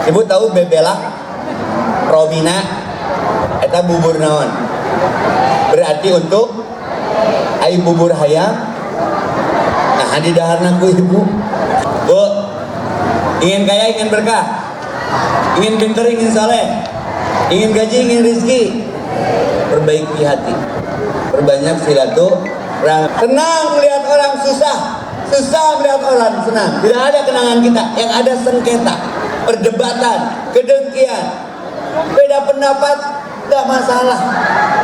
Ibu tahu bebelak Robina eta bubur naon? Berarti untuk ai bubur hayam. Nah di daharna ku ibu. Bu, ingin kaya, ingin berkah, ingin pintar, ingin saleh, ingin gaji, ingin rezeki, perbaiki hati, perbanyak silaturahmi. Senang melihat orang susah, susah melihat orang senang. Tidak ada kenangan kita, yang ada sengketa, perdebatan, kedengkian, beda pendapat, tidak masalah.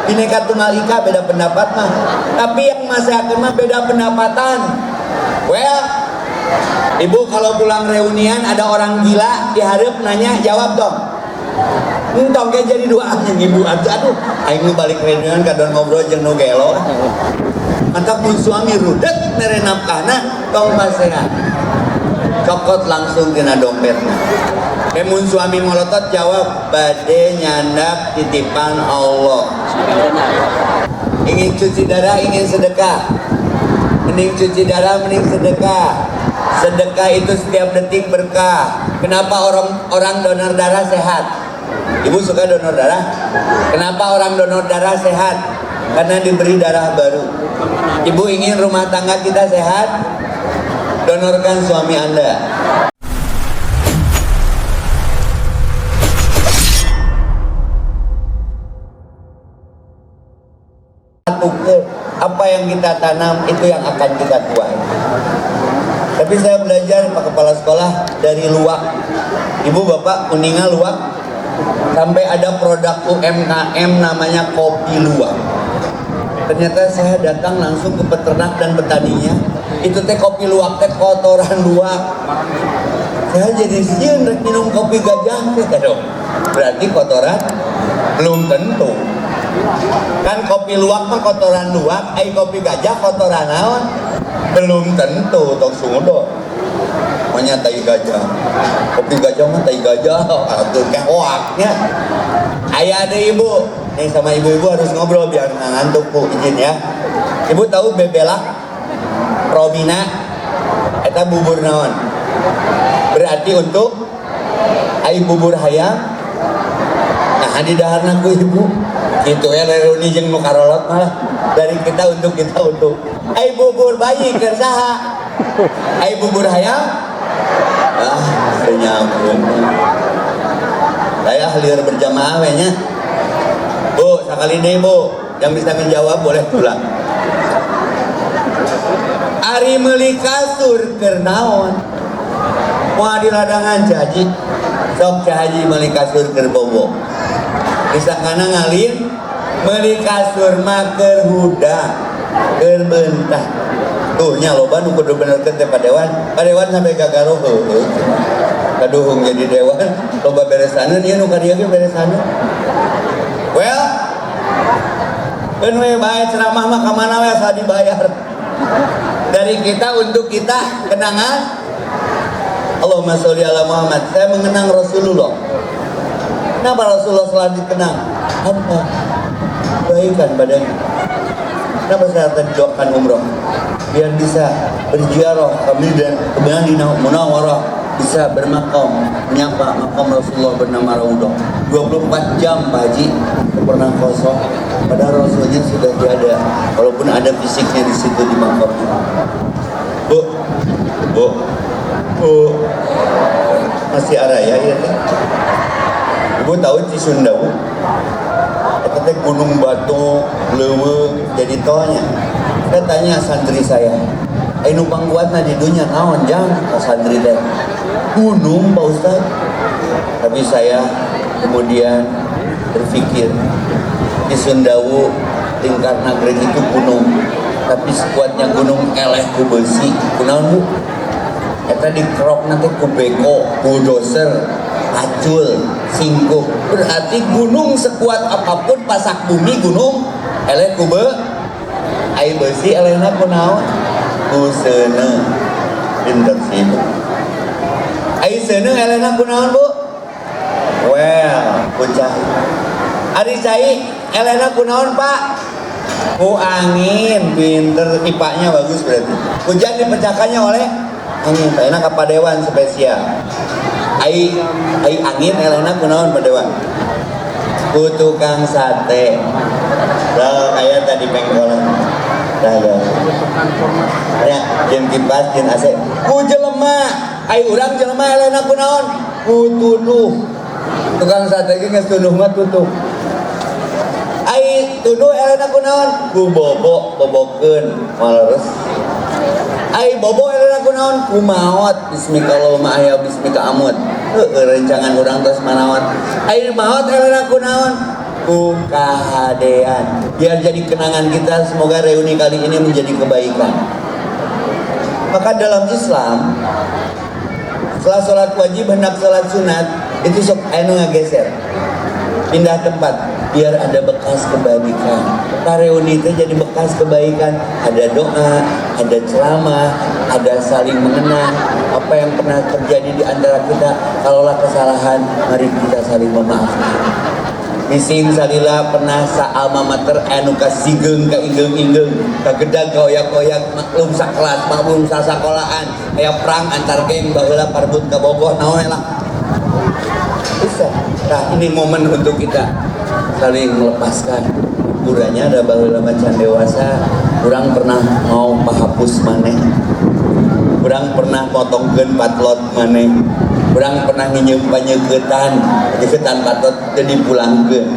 Bineka Tunggal Ika beda pendapat mah, tapi yang masyarakat mah beda pendapatan. Well, ibu kalau pulang reunian ada orang gila diharap nanya jawab dong. Entong kayak jadi doanya ibu. Aduh, aing nu balik reunian kadon ngobrol jeung nu gelo. Mantap mun suami rudet mere nafkahna tong pasehat. Cokot langsung dina dompetna. Mun suami molotot jawab bade nyandak titipan Allah. Ingin cuci darah, ingin sedekah. Mending cuci darah, mending sedekah. Sedekah itu setiap detik berkah. Kenapa orang donor darah sehat? Ibu suka donor darah? Kenapa orang donor darah sehat? Karena diberi darah baru. Ibu ingin rumah tangga kita sehat? Donorkan suami Anda. Apa yang kita tanam itu yang akan kita tuai. Tapi saya belajar Pak Kepala Sekolah dari luak. Ibu bapak kuninga luak. Sampai ada produk UMKM namanya kopi luwak. Ternyata saya datang langsung ke peternak dan petaninya. Itu teh kopi luwak teh kotoran luwak. Saya jadi sieun rek minum kopi gajah teh dong. Berarti kotoran belum tentu. Kan kopi luwak mah kotoran luwak, ai kopi gajah kotoran naon? Belum tentu tok sungodo. Manya tai gajah. Kopi gajah mah tai gajah, atuh teh hoaknya. Aya deui ibu. Nih sama ibu-ibu harus ngobrol biar ngantuk Bu, izin ya. Ibu tahu bebelak Robina eta bubur naon? Berarti untuk ai bubur hayam. Nah di daharna ku ibu itu ya reuni jeung nu karolot malah dari kita untuk ai bubur bayi keur saha? Ai bubur hayam? Ah, senyambung. Saya halir berjamaah we nya. Bu, sakali deui Bu, yang bisa menjawab boleh pulang. Ari meuli kasur keur naon? Moal di ladangan Haji. Sok Haji meuli kasur keur bobo. Disangkana ngalin meuli kasur mah keur huda, keur beuntak. Tuh nya loba nu kudu benerkeun teh Padewan. Padewan sampai gagaruh heueuh. Kaduhung jadi dewan, loba beresaneun ieu nu ka dieu ge beresaneun. Well, keun we bae ceramah mah ka mana we asa dibayar. Dari kita untuk kita kenangan. Allahumma sholli ala Muhammad. Saya mengenang Rasulullah. Kenapa Rasulullah selalu dikenang? Apa? Kebaikan badannya. Kenapa saya tadi doakan umroh? Biar bisa berziarah kami dan kemudian di Munawwarah bisa bermakam menyapa makam Rasulullah bernama Raudhah. 24 jam Pak Haji pernah kosong. Padahal Rasulnya sudah tiada, walaupun ada fisiknya di situ di makamnya. Bu, masih araya ya teh. Ibu tahu Cisundau? Itu teh gunung batu, leuweung jadi tolnya. Saya tanya santri saya, "Anu pangkuatna di dunia naon jang?" Santri teh, "Gunung Pak Ustaz." Tapi saya kemudian berpikir, Cisundau tingkat nagreg itu gunung, tapi sekuatnya gunung eleh ku besi. Kunaon Bu? Eta dikerok nanti ku beko, bulldozer, acul, singkup. Berarti gunung sekuat apapun pasak bumi gunung eleh ku ai besi elehna kunaon? Ku seuneu. Pinter sih Bu. Ai seuneu elehna kunaon Bu? Well, ku cai. Ari cai elehna kunaon Pak? Ku angin. Pinter, IPA-nya bagus berarti. Hujan dipecahkannya oleh angin. Enak apa Dewan spesial. ai angin elena kunaon mendewa ku tukang sate lah kayak tadi pengkolan dah ya jeung kipas jeung AC ku jelema ai urang jelema elena kunaon ku tuduh tukang sate ge geus tuduh mah tutup ai tuduh elena kunaon ku bobokeun maleres ai bobo elena kunaon ku maot bismikallahumma aya bismika amut rencangan urang tos manaon ai maot elena kunaon ku kahadean biar jadi kenangan kita semoga reuni kali ini menjadi kebaikan. Maka dalam Islam setelah sholat wajib hendak sholat sunat itu sok anu ngageser pindah tempat biar ada bekas kebaikan. Reuni itu jadi bekas kebaikan, ada doa, ada ceramah, ada saling mengenang apa yang pernah terjadi di antara kita. Kalaulah kesalahan, mari kita saling memaafkan. Bising salila pernah sa alma mater anu kasigeung ka ingeung-ingeung ka gedag ka oyak-oyak maklum sakelas maklum sasekolahan aya perang antar geng baheula parbut ka bogoh naon lah bisa. Nah ini momen untuk kita saling melepaskan uranya ada baheula macan dewasa urang pernah mau pahapus maneh urang pernah potongkeun patlot maneh urang pernah nginyeum panyegetan patlot jadi pulangkeun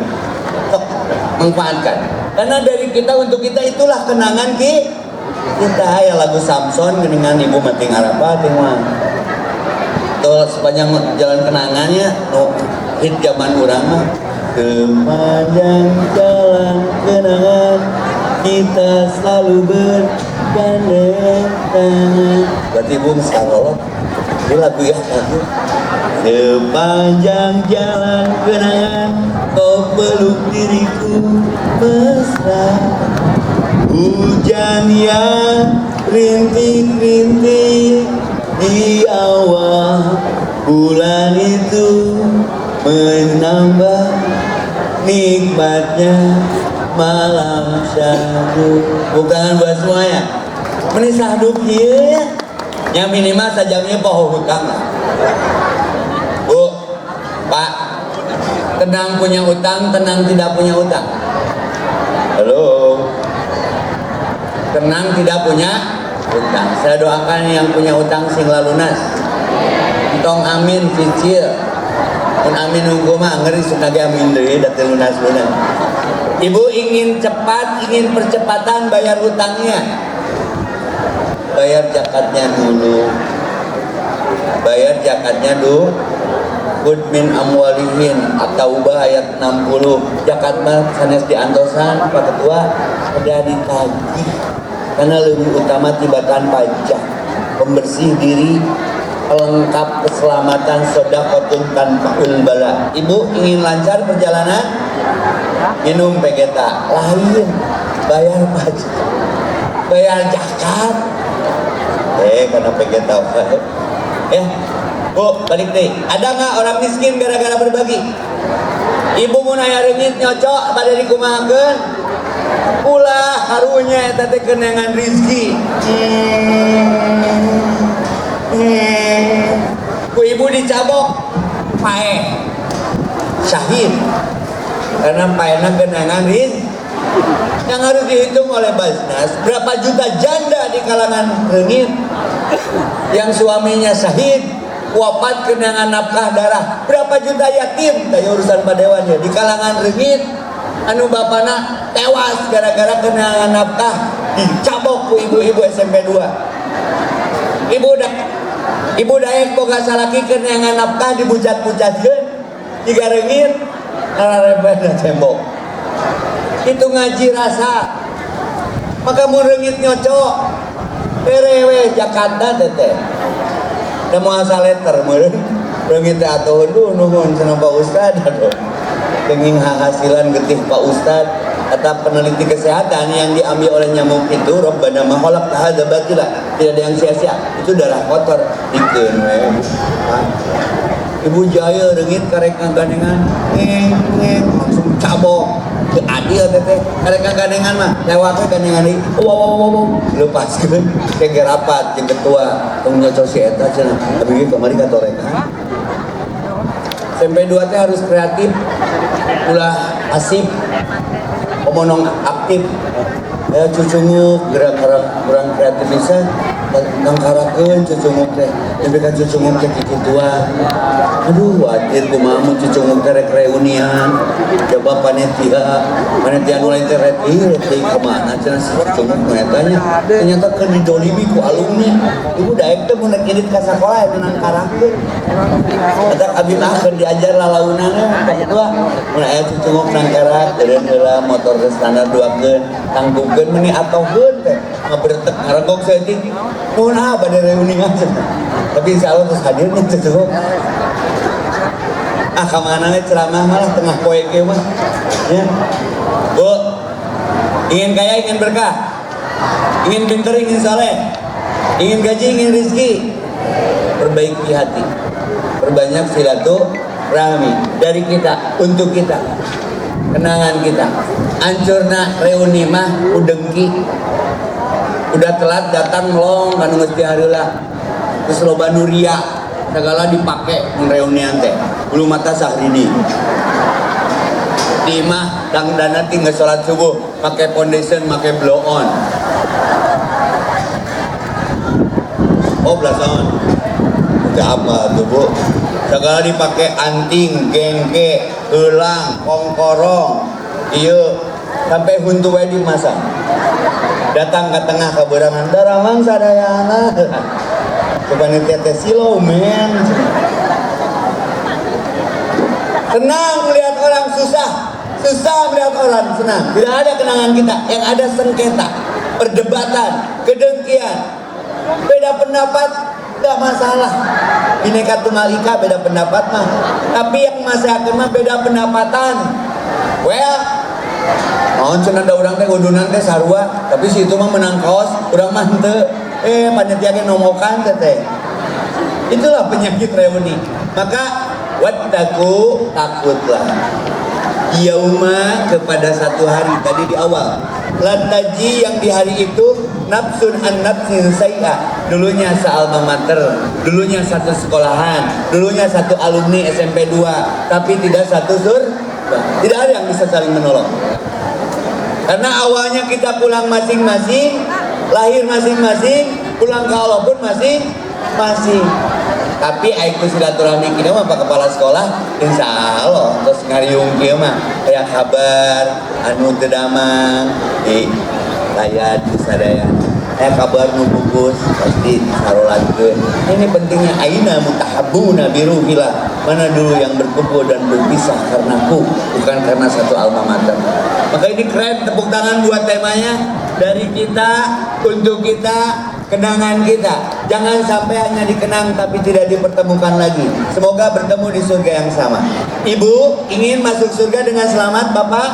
sok manfaatkan karena dari kita untuk kita itulah kenangan kita ya lagu Samson dengan ibu mating arapa teh mah tuh sepanjang jalan kenangannya no hit zaman urang mah sepanjang jalan kenangan kita selalu bergandeng tangan berarti bung salolot ini lagu ya lagu sepanjang jalan kenangan kau peluk diriku mesra hujan yang rintik-rintik di awal bulan itu menambah nikmatnya malam syahdu bukan buat semuanya menisah hidup ya yang minimal sajamnya poho hutang lah bu pak tenang punya utang tenang tidak punya utang halo tenang tidak punya utang saya doakan yang punya utang singla lunas tong amin cicil pun amin nunggu mah ngeri sunage amin deui da teu lunas. Ibu ingin cepat, ingin percepatan bayar hutangnya. Bayar zakatnya dulu. Bayar zakatnya dulu. Khud min amwalihin At-Taubah ayat 60. Zakat mah sanes diantosan Pak Ketua ada ditagih. Karena lebih utama tibatan pajak. Pembersih diri, pelengkap keselamatan sedekatun tanpa bala. Ibu ingin lancar perjalanan? Minum Vegeta. Lain bayar pajak, bayar zakat. Karena Vegeta Bu, balik deh. Ada nggak orang miskin gara-gara berbagi? Ibu mau nanya reungit nyocok pada dikumahakeun. Ulah harunya eta teh kenangan rezeki. Ku ibu dicabok pae syahid karena paena kenangan rezeki yang harus dihitung oleh Basnas. Berapa juta janda di kalangan reungit yang suaminya syahid wafat kenangan nafkah darah. Berapa juta yatim tanya urusan padewannya di kalangan reungit anu bapana tewas gara-gara kenangan nafkah dicabok ku ibu-ibu SMP 2. Ibu daek boga salaki kenangan nafkah dibucat-bucatkeun jiga reungit ngararebana tembok. Itu ngaji rasa. Maka mun reungit nyocok perewe Jakarta teteh. Da moal saleter meureun reungit teh atuh nuhun cenah Pak Ustad atuh. Kenging hasilan getih Pak Ustad kata peneliti kesehatan yang diambil oleh nyamuk itu Rabbana ma khalaqta hadza batila, tidak ada yang sia-sia, itu darah kotor dikeun we. Ibu jaya reungit karek ngagadengan langsung cabok ke adil teh karek ngagadengan mah lewat we gandengan deui wow lepaskeun ke rapat jeung ketua tong nyocok si eta cenah abdi kamari katorekan SMP 2 teh harus kreatif, ulah asik, omonong aktif. Ya cucunguk gerak-gerak kurang kreatif bisa ngangkarakeun cucunguk teh. Tapi kan cucunguk teh kitua. Aduh, watir kumaha mun cucunguk teh rek reunian. Coba panitia nu lain teh rek kemana cenah si cucunguk tanya. Ternyata keur didolimi ku alumni. Ibu daek teh mun edit ka sakola aya nangkarakeun. Eta abdi mah keur diajar lalaunana kitua. Mun aya cucunguk nangkarak teureun heula motor standar duakeun, tanggukeun meni atoheun teh ngaberetek ngaregok saeutik nuhun bade reunian tapi insyaallah terus hadir nih cukup kamana we ceramah malah tengah poe ke mah ya. Bu, ingin kaya, ingin berkah, ingin pintar, ingin saleh, ingin gaji, ingin rezeki, perbaiki hati, perbanyak silaturahmi dari kita untuk kita, kenangan kita. Hancurna reuni mah udengki, udah telat datang long kan geus dihareula terus loba nuria segala dipake mun reunian teh bulu mata Sahrini di mah dangdana tinggal sholat subuh pakai foundation pakai blow on belasan udah apa tuh bu segala dipake anting gengke gelang kongkorong iya sampai huntu wae di masa datang ke tengah keberangan daramang sadayana coba nih teh silo men senang melihat orang susah melihat orang senang tidak ada kenangan kita yang ada sengketa perdebatan kedengkian beda pendapat tidak masalah Bhinneka Tunggal Ika beda pendapat mah tapi yang masyarakat mah beda pendapatan well mohon cenah da urang teh udunan teh sarua tapi si itu mah menang kaos urang mah henteu panitia ge nomokan teh itulah penyakit reuni maka wattaqu takutlah yauma kepada satu hari tadi di awal lantaji yang di hari itu nafsun an nafsin sayya dulunya sealma mater dulunya satu sekolahan dulunya satu alumni SMP 2 tapi tidak satu tidak ada yang bisa saling menolong karena awalnya kita pulang masing-masing lahir masing-masing pulang ke Allah pun masing-masing tapi aiku silaturahmi kita mah Pak Kepala Sekolah insya Allah terus ngariung kieu mah aya kabar anu teu damang di layar sadaya aya kabar nu bungkus pasti sarolatkeun ini pentingnya aina mutahabbuna biruhillah mana dulu yang berkumpul dan berpisah karenaku bukan karena satu alma mater maka ini keren tepuk tangan buat temanya dari kita untuk kita kenangan kita jangan sampai hanya dikenang tapi tidak dipertemukan lagi semoga bertemu di surga yang sama ibu ingin masuk surga dengan selamat bapak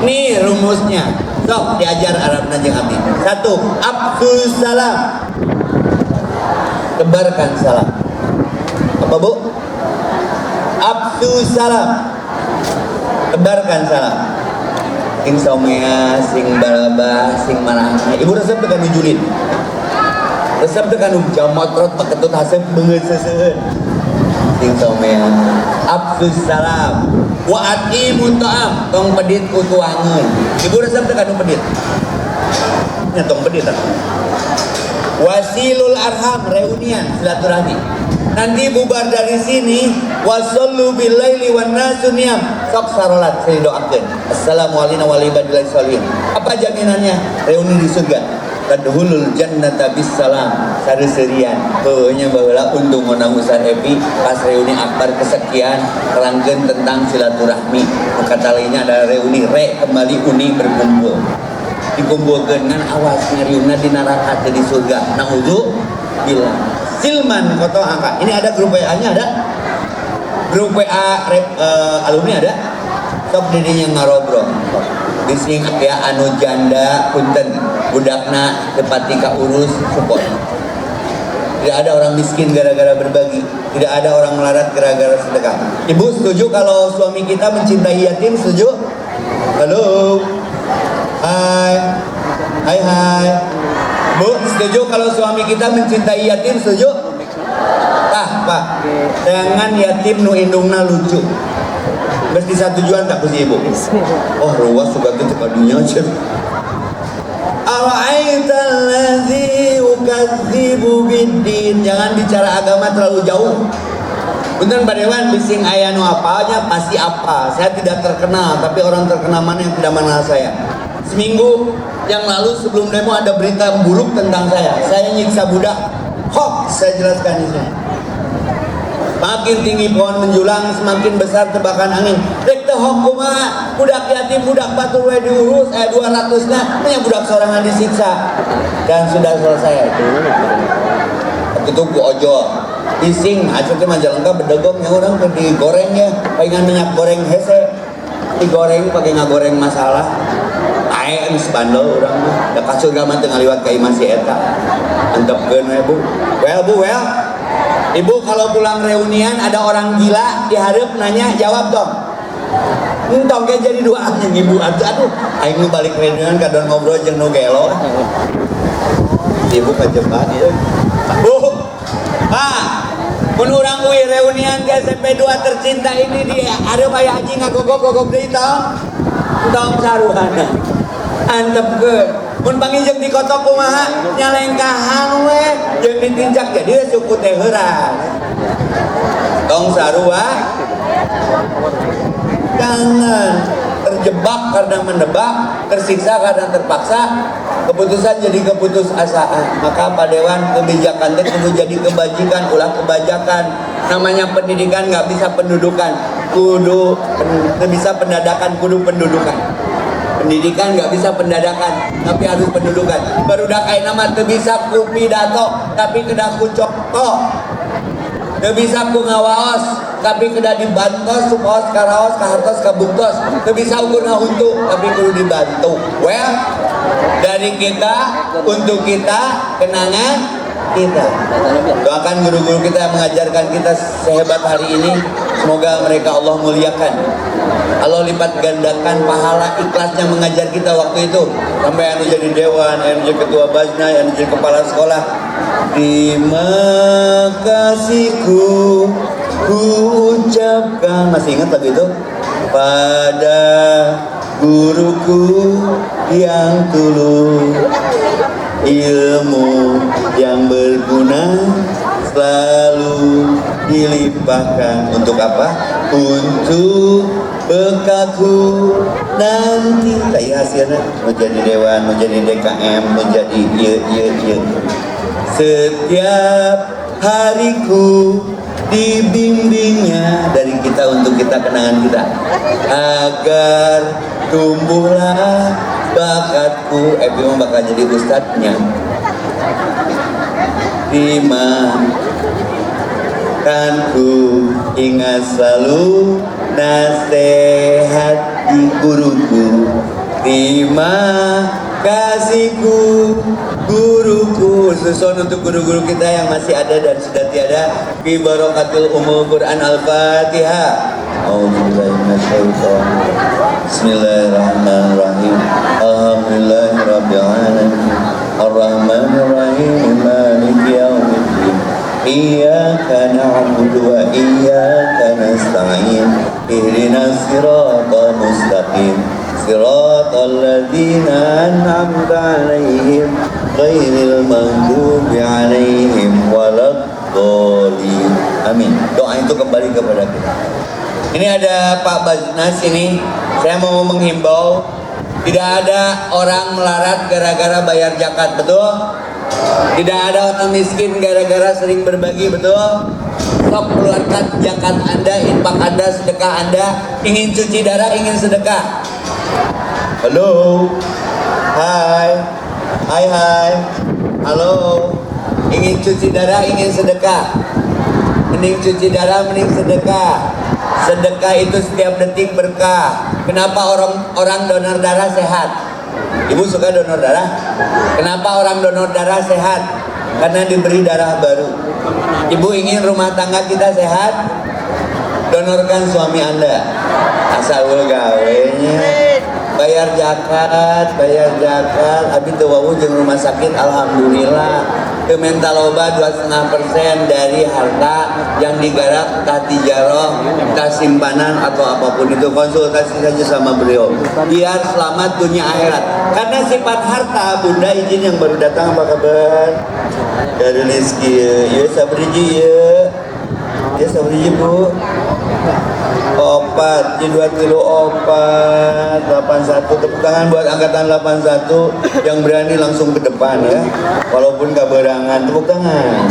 nih rumusnya sok diajar Arab Najeng Abdi satu abdus salam tebarkan salam apa bu abdus salam tebarkan salam sing somea, sing balaba, sing marahna. Ibu resep tekan julid. Resep tekan jamotrot paketut hasep beungeut seuseun. Sing somea. Abdus salam. Wa atimut ta'am, tong pedit ku tuangeun. Ibu resep tekan pedit. Nya tong pedit. Wasilul arham reunian silaturahmi. Nanti bubar dari sini wasallu bil laili wan nasu niyam sok sarolat saya doakeun assalamualaikum warahmatullahi wabarakatuh apa jaminannya reuni di surga tadkhulul jannata bis salam sareuseurean heunya baheula untung ngonang usaha happy pas reuni akbar kesekian kelangkeun tentang silaturahmi kata lainnya adalah reuni kembali uni berkumpul dikumpulkeun ngan awas ngariungna di neraka teh di surga naudzubillah Silman foto angka. Ini ada grup WA-nya ada. Grup WA alumni ada. Sok didinya ngarobrol. Bising ya anu janda punten budakna tepati ka urus support. Tidak ada orang miskin gara-gara berbagi. Tidak ada orang melarat gara-gara sedekah. Ibu setuju kalau suami kita mencintai yatim? Setuju? Halo. Hai. Hai hai. Bu, setuju kalau suami kita mencintai yatim? Setuju? Nah, apa? Dengan yatim nu indungna lucu. Mesti satu tujuan tak punya ibu. Oh ruas suka tuh kadunya aja. Ara'aital ladzi yukadzibu biddin. Jangan bicara agama terlalu jauh. Bener Pak Dewan, bising ayah nu apanya pasti apa. Saya tidak terkenal, tapi orang terkenal mana yang tidak mengenal saya. Seminggu yang lalu sebelum demo ada berita buruk tentang saya. Saya nyiksa budak. Hoax, saya jelaskan di sini. Makin tinggi pohon menjulang, semakin besar tebakan angin. Rek teh hoax kumaha? Budak yatim, budak batur we diurus, 200-nya punya budak sorangan disiksa. Dan sudah selesai itu. Itu ku ojol. Ising, hasil teh Majalengka bedegong ya orang ke digoreng ya, palingan minyak goreng hese. Digoreng pakai ngagoreng masalah. Aing sebandel urang mah. Da ka surga mah teu ngaliwat ka imah si eta. Antepkeun we Bu. Well Bu, well. Ibu kalau pulang reunian ada orang gila di hareup nanya, jawab dong. Entong ge jadi doa jeung ibu. Aduh, aing nu balik reunian kadon ngobrol jeung nu gelo. Ibu kajebak ieu. Bu. Pak, mun urang uwi reunian di SMP 2 tercinta ini di hareup aya haji ngagogok-gogok deui tong. Tong saruhana. Antepkeun. Mun pangijeng di kotok kumaha nyalengkahan we jeung ditinjak jadi suku teh heuras. Tong sarua. Jangan terjebak karena menebak, tersiksa karena terpaksa, keputusan jadi keputusasaan. Maka Pak Dewan, kebijakan itu kudu jadi kebajikan, ulah kebajakan. Namanya pendidikan nggak bisa pendudukan, kudu bisa pendadakan, kudu pendudukan. Pendidikan nggak bisa pendadakan, tapi harus pendudukan. Barudak ayeuna mah teu bisa ku pidato, tapi kedah ku cokto. Teu bisa ku ngawaos, tapi kedah dibantos, supaos karaos, kahartos, kabuktos. Teu bisa ukur ngahuntu, tapi kudu dibantu. Well, dari kita, untuk kita, kenangan kita. Doakan guru-guru kita yang mengajarkan kita sehebat hari ini. Semoga mereka Allah muliakan. Allah lipat gandakan pahala ikhlasnya mengajar kita waktu itu. Sampai anu jadi dewan, anu jadi ketua Bajna, anu jadi kepala sekolah. Terima kasihku ku ucapkan. Masih ingat lagu itu? Pada guruku yang tulus, ilmu yang berguna selalu dilimpahkan. Untuk apa? Untuk bekalku nanti. Kayak hasilnya mau jadi dewan, mau jadi DKM, mau jadi iya. Setiap hariku dibimbingnya dari kita untuk kita, kenangan kita, agar tumbuhlah bakatku. Ebi bakal jadi ustadznya. Dimakanku ingat selalu nasihat di guruku. Terima kasihku guruku. Susun untuk guru-guru kita yang masih ada dan sudah tiada. Bi barakatul umul Quran Al-Fatihah. Bismillahirrahmanirrahim. Alhamdulillahirabbil alamin. Ar-Rahmanir-Rahim. Maliki yaumiddin. Iyyaka na'budu wa iyyaka nasta'in. Ihdinas siratal mustaqim. Siratal ladzina an'amta 'alaihim ghairil maghdubi 'alaihim waladdallin. Amin. Doa itu kembali kepada kita. Ini ada Pak Bajnas ini. Saya mau menghimbau, tidak ada orang melarat gara-gara bayar zakat, betul? Tidak ada orang miskin gara-gara sering berbagi, betul? Sok keluarkan zakat Anda, infak Anda, sedekah Anda. Ingin cuci darah, ingin sedekah. Halo. Hai. Halo. Ingin cuci darah, ingin sedekah. Mending cuci darah, mending sedekah. Sedekah itu setiap detik berkah. Kenapa orang donor darah sehat? Ibu suka donor darah? Kenapa orang donor darah sehat? Karena diberi darah baru. Ibu ingin rumah tangga kita sehat? Donorkan suami Anda. Asal gawenya. Bayar zakat. Abi teu wau jeung rumah sakit, alhamdulillah. Kemental loba 2,5% dari harta yang digarap tah tijarah, tah simpanan atau apapun itu. Konsultasi saja sama beliau biar selamat dunia akhirat. Karena sifat harta, Bunda izin yang baru datang, apa kabar? Dari Rizky ya sabriji ya sabriji Bu. Opat, jadi 2 kilo opat 81, tepuk tangan buat angkatan 81 yang berani langsung ke depan ya, walaupun gak berangan, tepuk tangan.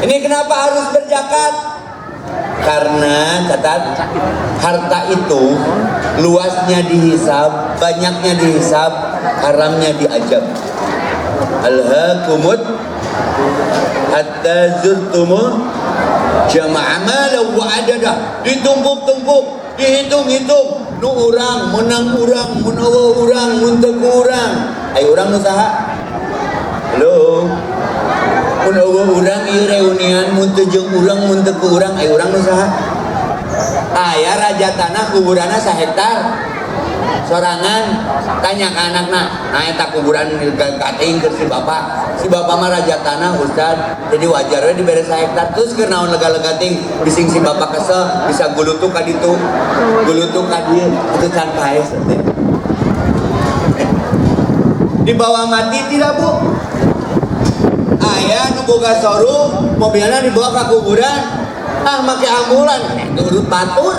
Ini kenapa harus berzakat? Karena catat, harta itu luasnya dihisab, banyaknya dihisab, haramnya diajab. Alhaakumut hatta zurtumul jama'a malau wa adadah, ditumpuk-tumpuk, dihitung-hitung, nu urang, menang urang, mun eueuh urang, mun teu urang. Aya urang nu saha? Halo. Mun eueuh urang ieu reunian, mun teu jeung urang, mun teu urang, aya urang nu saha? Aya raja tanah kuburanna 1 hektar. Sorangan tanya ke anakna, nah eta kuburan kating ke si bapak mah raja tanah Ustad, jadi wajar we dibere 1 hektar. Terus keur naon lega-lega ting bising si bapak kesel, bisa gulutuk ka ditu, gulutuk ka dieu, itu can paes. Dibawa mati tidak Bu? Aya nu boga soru, mobilna dibawa ka kuburan, make ambulan, urut batur.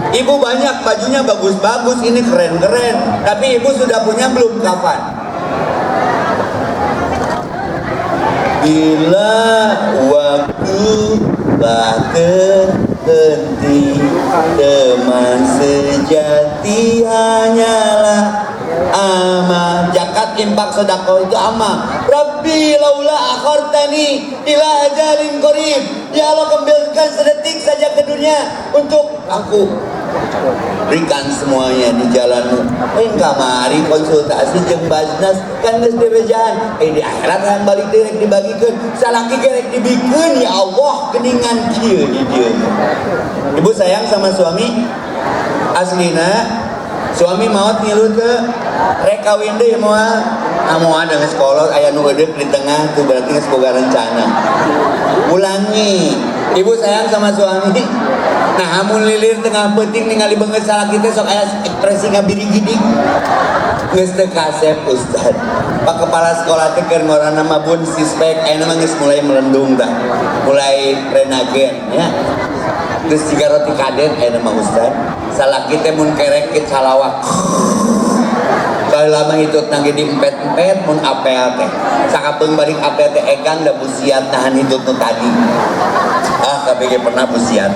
Ibu banyak bajunya bagus-bagus, ini keren-keren, tapi ibu sudah punya belum kafan? Bila waktu tak terhenti, teman sejati hanyalah amal. Zakat, infak, sedekah itu amal. Rabbi laula akhartani ila ajalin qarib, ya Allah kembalikan sedetik saja ke dunia untuk aku berikan semuanya di jalanmu. Kamari konsultasi jeung Basnas kan geus dibejahan, di akhirat yang balik direk dibagikeun, salaki gerek dibikeun, ya Allah geningan kieu di dieu. Ibu sayang sama suami aslina, suami maot ngilu teu rek kawin deui moal moal dengan sekolah aya nu eudeup di tengah tuh berarti geus boga rencana. Ulangi, ibu sayang sama suami. Nah, amun lilir tengah penting ningali beungeut salaki teh sok aya ekspresi ngabiri-gidik. Geus teu kasep Ustad. Pak kepala sekolah teh keur ngorana mah bun sispek, aya mah geus mulai melendung tah. Mulai renagen ya. Geus siga roti kadet aya mah Ustad. Salaki teh mun kerek ke calawak. Kalau lama itu nangge diempet-empet mun apel teh. Sakapeung balik apel teh egang da busiat tahan hidup nu tadi. KPG pernah busiat.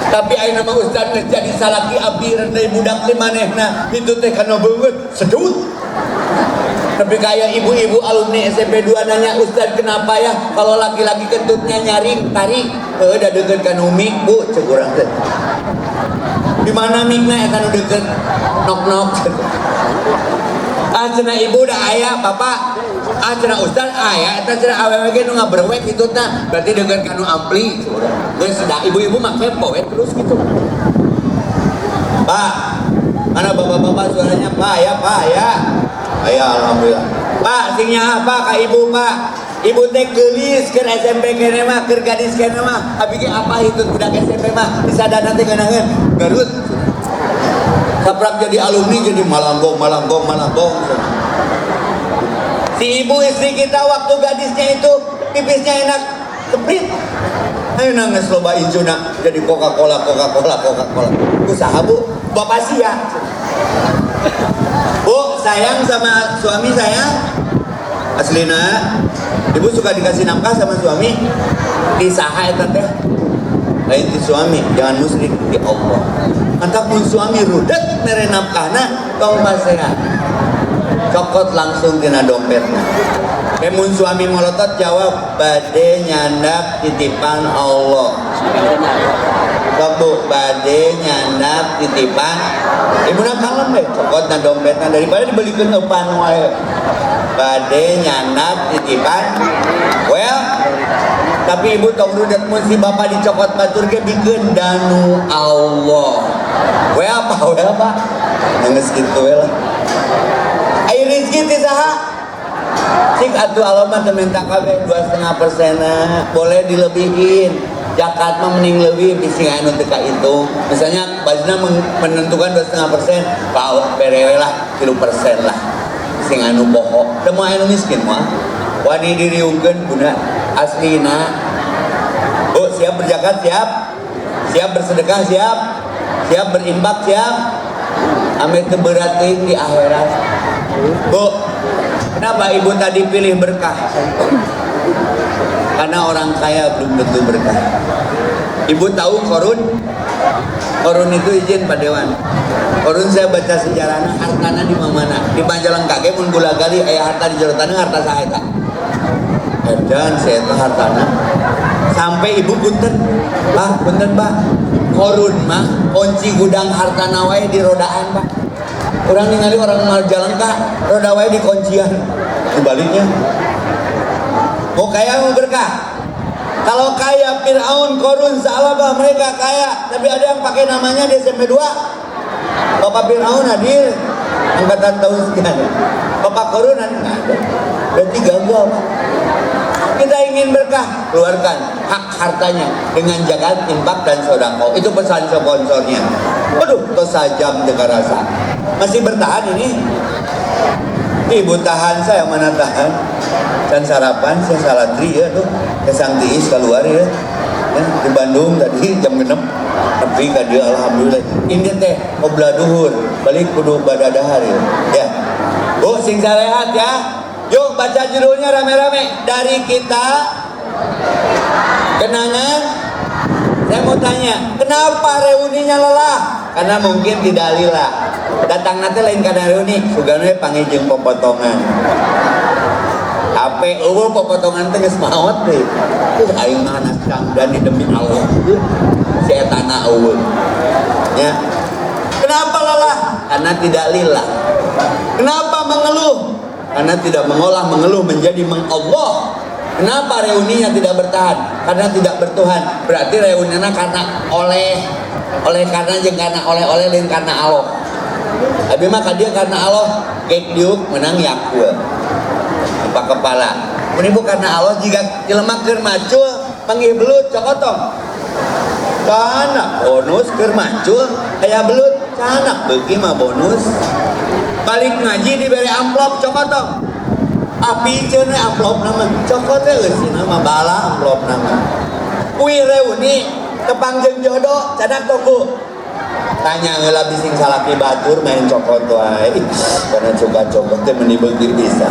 Tapi ayeuna mah Ustaz geus jadi salaki abdi rendai budak teh manehna itu teh kana beungeut sedut. Tapi kayak ibu-ibu alumni SMP 2 nanya, Ustaz kenapa ya kalau laki-laki kentutnya nyaring tarik da deukeut ka nu mik Bu, ceuk urang teh. Di mana mikna eta nu deukeut nok-nok. Cenah ibu da aya bapak, cenah Ustaz aya eta cenah awewe ge nu ngaberwek hitutna berarti deukeut ka nu ampli. Geus da ibu-ibu make poet terus gitu. Pak, mana bapak-bapak suaranya Pak ya Pak ya. Aya alhamdulillah. Pak sing nyaha Pak ka ibu Pak. Ibu teh geulis keur SMP kene mah, keur gadis kene mah. Abi ge apa hitut budak SMP mah disadana teh ngeunaheun Garut. Saprak jadi alumni jadi malanggong. Si ibu istri kita waktu gadisnya itu pipisnya enak keprit. Ayo nangis loba injuna jadi Coca-Cola. Usaha Bu, bapak sia. Bu, sayang sama suami saya. Aslina, ibu suka dikasih nafkah sama suami. Di saha eta teh? Lain di suami, jangan musyrik di Allah. Mantap mun suami rudet mere nafkahna tong pasehat. Cokot langsung dina dompetna. Mun suami molotot jawab bade nyandak titipan Allah. Sok Bu, bade nyandak titipan. Ibuna kalem deh, cokot na dompetna daripada dibelikeun eupan wae. Bade nyandak titipan. Well, tapi ibu tong rudet mun si bapak dicokot batur ge bikeun danu Allah. We apa? Nangis kitu we lah. Ai rezeki teh saha? Cik atuh alamat minta KB 2,5%, boleh dilebihin. Zakat mah mending lebih bising anu teu itu. Misalnya bajna menentukan 2,5%, kau berewe lah 3% lah. Sing anu bohong. Teu moal anu miskin mah. Wani diriungkeun buna aslina. Bu, siap berzakat siap. Siap bersedekah siap. Siap berinfak siap. Ame teu berat di akhirat. Bu, kenapa ibu tadi pilih berkah? Karena orang kaya belum tentu berkah. Ibu tahu korun? Korun itu izin Pak Dewan. Korun saya baca sejarahnya hartana di mana? Di Majalengka ge mun gula gali aya harta di jero taneuh harta saha eta? Dan saya tahu hartana. Sampai ibu punten. Pak, punten Pak. Korun mah kunci gudang hartana wae di rodaan Pak. Orang ningali orang Majalengka roda wae di kuncian. Sebaliknya. Mau kaya mau berkah. Kalau kaya Fir'aun, Korun, Sa'labah mereka kaya, tapi ada yang pakai namanya di SMP 2. Bapak Fir'aun hadir angkatan tahun sekian. Bapak Korun nggak ada. Berarti gagal. Kita ingin berkah, keluarkan hak hartanya dengan zakat, infak dan sedekah. Itu pesan sponsornya. Waduh, tos sajam teu rasa. Masih bertahan ini. Ibu tahan, saya mana tahan. Dan sarapan saya salatri ya tuh ke Sang Tiis keluar ya. Di Bandung tadi jam 6 tapi ka dieu alhamdulillah ini teh oblah duhur balik kudu badadahar ya. Bu sing sarehat ya. Yuk baca judulnya rame-rame dari kita kenangan. Saya mau tanya, kenapa reuninya lelah? Karena mungkin tidak lila. Datang nanti lain karena reuni, sugana pangijeng popotongan. Ape eueuh popotongan teh geus maot deui. Aing mah anak dan demi Allah. Setanna eueuh. Ya. Kenapa lelah? Karena tidak lillah. Kenapa mengeluh? Karena tidak mengeluh menjadi mengallah. Kenapa reuninya tidak bertahan? Karena tidak bertuhan. Berarti reuninya karena karena jeung karena oleh lain karena Allah. Abi mah ka dieu karena Allah gek diuk menang yakul. Pak kepala. Mun ibu karena Allah jika jelema keur macul panggih belut cokotong. Kana bonus keur macul aya belut canak beuki mah bonus. Balik ngaji diberi amplop cokotong. Api cenah amplop nama cokot teh eusina mah bala amplop nama. Kuih reuni tepangjeng jodoh cadak tunggu. Tanya heula bising salaki batur main cokot wae. Karena coba-coba teh meuni beuntir bisa.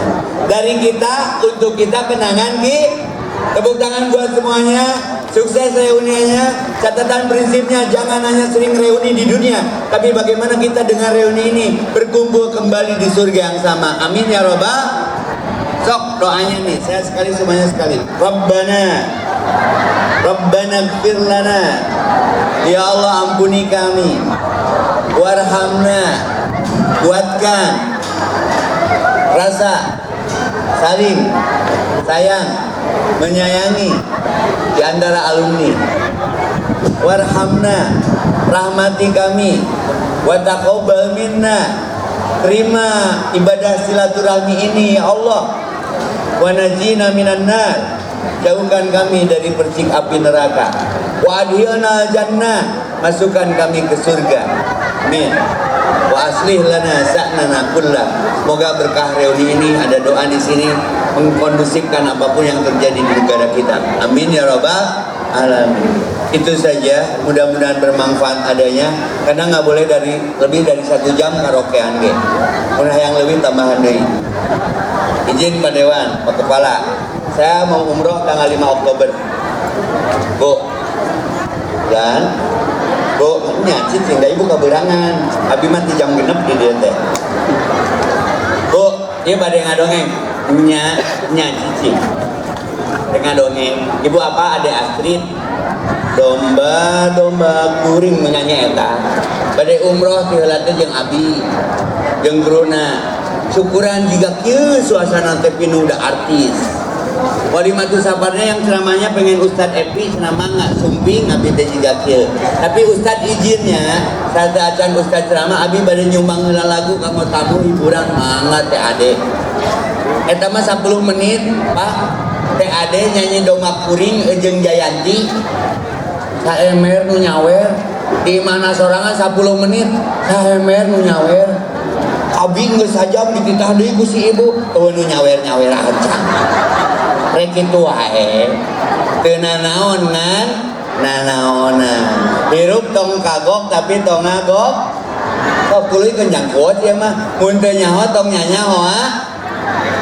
Dari kita untuk kita kenangan Ki. Tepuk tangan buat semuanya. Sukses reuninya. Catatan prinsipnya jangan hanya sering reuni di dunia, tapi bagaimana kita dengan reuni ini berkumpul kembali di surga yang sama. Amin ya robbal. Sok doanya nih, saya sekali semuanya sekali. Rabbana ighfir lana. Ya Allah ampuni kami. Warhamna. Kuatkan rasa saling sayang menyayangi di antara alumni. Warhamna, rahmati kami. Wa taqabbal minna, terima ibadah silaturahmi ini ya Allah. Wa najina minan nar, jauhkan kami dari percik api neraka. Wa adhilna jannah, masukkan kami ke surga. Amin. Wa aslih lana sa'nana kullah. Semoga berkah reuni ini, ada doa di sini mengkondusifkan apapun yang terjadi di negara kita. Amin ya rabbal alamin. Itu saja, mudah-mudahan bermanfaat adanya. Karena nggak boleh lebih dari 1 jam karaokean ge. Udah yang lebih tambahan deui. Izin Pak Dewan, Pak Kepala, saya mau umroh tanggal 5 Oktober. Bu, dan Bu, nyacit sehingga ibu keberangan. Abi mati jam genep di dia teh. Bu, iya pada ngadongeng. Nyacit. Dengan dongeng. Ibu apa? Ade Astrid. Domba kuring menyanyi eta. Pada umroh diheula teh jeung Abi, jeung Gruna. Syukuran jika kieu suasana teh pinuh da artis. Walimatul sabarnya yang ceramahnya pengen Ustadz Epi cenama nggak sumping Abi teh jiga kieu. Tapi Ustadz izinnya saat acan Ustadz ceramah Abi bade nyumbang heula lagu kanggo tamu hiburan mangga teh ade. Eta mah 10 menit Pak TAD nyanyi dongak kuring jeung Jayanti saemer nu nyawer di mana sorangan 10 menit saemer nu nyawer abi geus sajam dititah deui ku si ibu eueuh nu nyawer-nyawer aja rek kitu wae teu nanaon ngan nanaonan hirup tong kagok tapi tong ngagok kok kulit kenjang kuat ya mah mun teu nyaho tong nyanyaho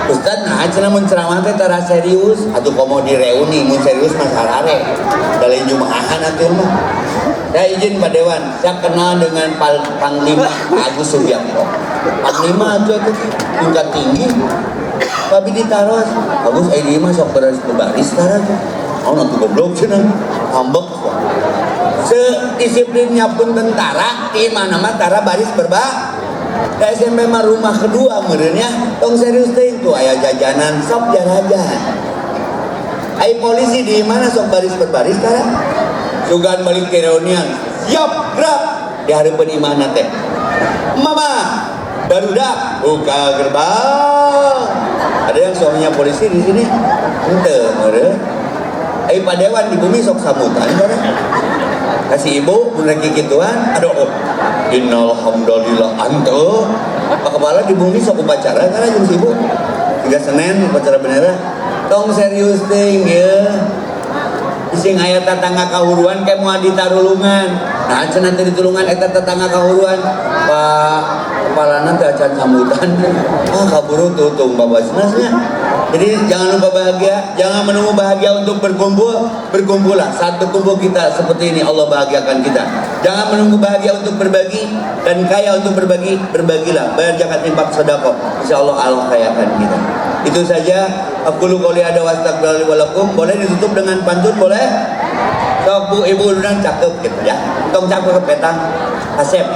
Ustad nah cenah mun ceramah teh tara serius atuh komo di reuni mun serius mah sarare dalem jumaahan atuh mah. Saya izin Pak Dewan, saya kenal dengan Panglima Agus Subianto. Panglima atuh tingkat tinggi. Tapi ditaros, Agus aya mah sok berbaris sekarang. Oh nanti goblok cenah, hambek. Sedisiplinnya pun tentara, di mana mah tara baris berbaris. Da SMP mah rumah kedua meureunnya tong serius teh itu aya jajanan sok jajan. Ai polisi di mana sok baris berbaris sekarang? Sugan balik ke reunian. Siap gerak di hareupeun imahna teh. Mama barudak buka gerbang. Ada yang suaminya polisi di sini. Henteu meureun. Ai Pak Dewan di bumi sok sambutan bareng. Kasih ibu mun gituan aduh innal hamdalillah antu Pak Kepala di bumi sok upacara karena jeung si ibu hingga Senin upacara bendera tong serius teh ya sing aya tatangga kahuruan kayak moal ditarulungan nah cenah teh ditulungan eta tatangga kahuruan Pak Kepalana teh acan sambutan kaburu tutung babasna. Jadi jangan lupa bahagia, jangan menunggu bahagia untuk berkumpullah. Saat berkumpul kita seperti ini Allah bahagiakan kita. Jangan menunggu bahagia untuk berbagi dan kaya untuk berbagi, berbagilah. Bayar zakat, infak, sedekah. Insyaallah Allah kayakan kita. Itu saja. Aku qouli ada wastaghfirullahi wa lakum. Boleh ditutup dengan pantun boleh? Sok Bu Ibu urang cakep gitu ya. Tong cakep petang. Kasep.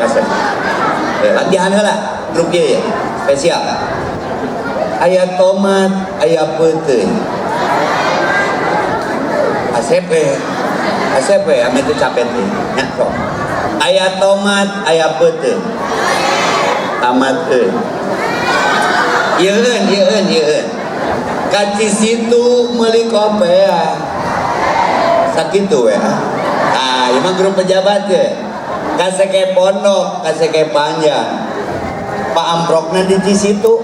Latihan heula. Grup ya. Spesial. Aya tomat, aya peuteuy. Asep ame teu capek teh. Nya sok. Aya tomat, aya peuteuy. Tamat euy. Yeun. Ka Cisitu meuli kopea. Sakitu we. Ah, ieu mah grup pejabat teh. Kaseke pondok, kaseke panjang. Pak amprokna di Cisitu.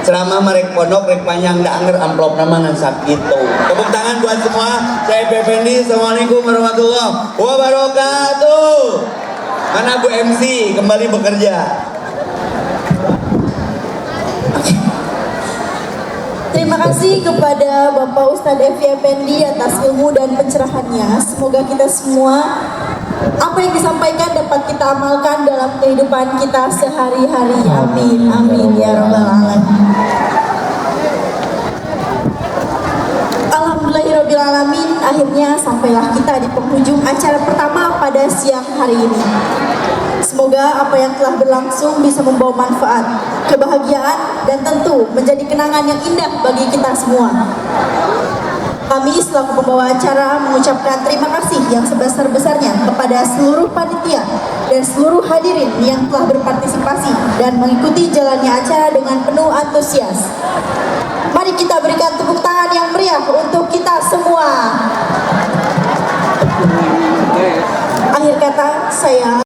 Ceramah merek pondok, rek panjang, da anger amplop nama ngan sakitu. Tepuk tangan buat semua. Saya Effendi. Assalamualaikum warahmatullahi wabarakatuh. Mana Bu MC kembali bekerja. Terima kasih kepada Bapak Ustadz Effendi atas ilmu dan pencerahannya. Semoga kita semua apa yang disampaikan dapat kita amalkan dalam kehidupan kita sehari-hari. Amin, amin ya rabbal alamin. Alhamdulillahirabbil alamin. Akhirnya sampailah kita di penghujung acara pertama pada siang hari ini. Semoga apa yang telah berlangsung bisa membawa manfaat, kebahagiaan, dan tentu menjadi kenangan yang indah bagi kita semua. Kami selaku pembawa acara mengucapkan terima kasih yang sebesar-besarnya kepada seluruh panitia dan seluruh hadirin yang telah berpartisipasi dan mengikuti jalannya acara dengan penuh antusias. Mari kita berikan tepuk tangan yang meriah untuk kita semua. Akhir kata saya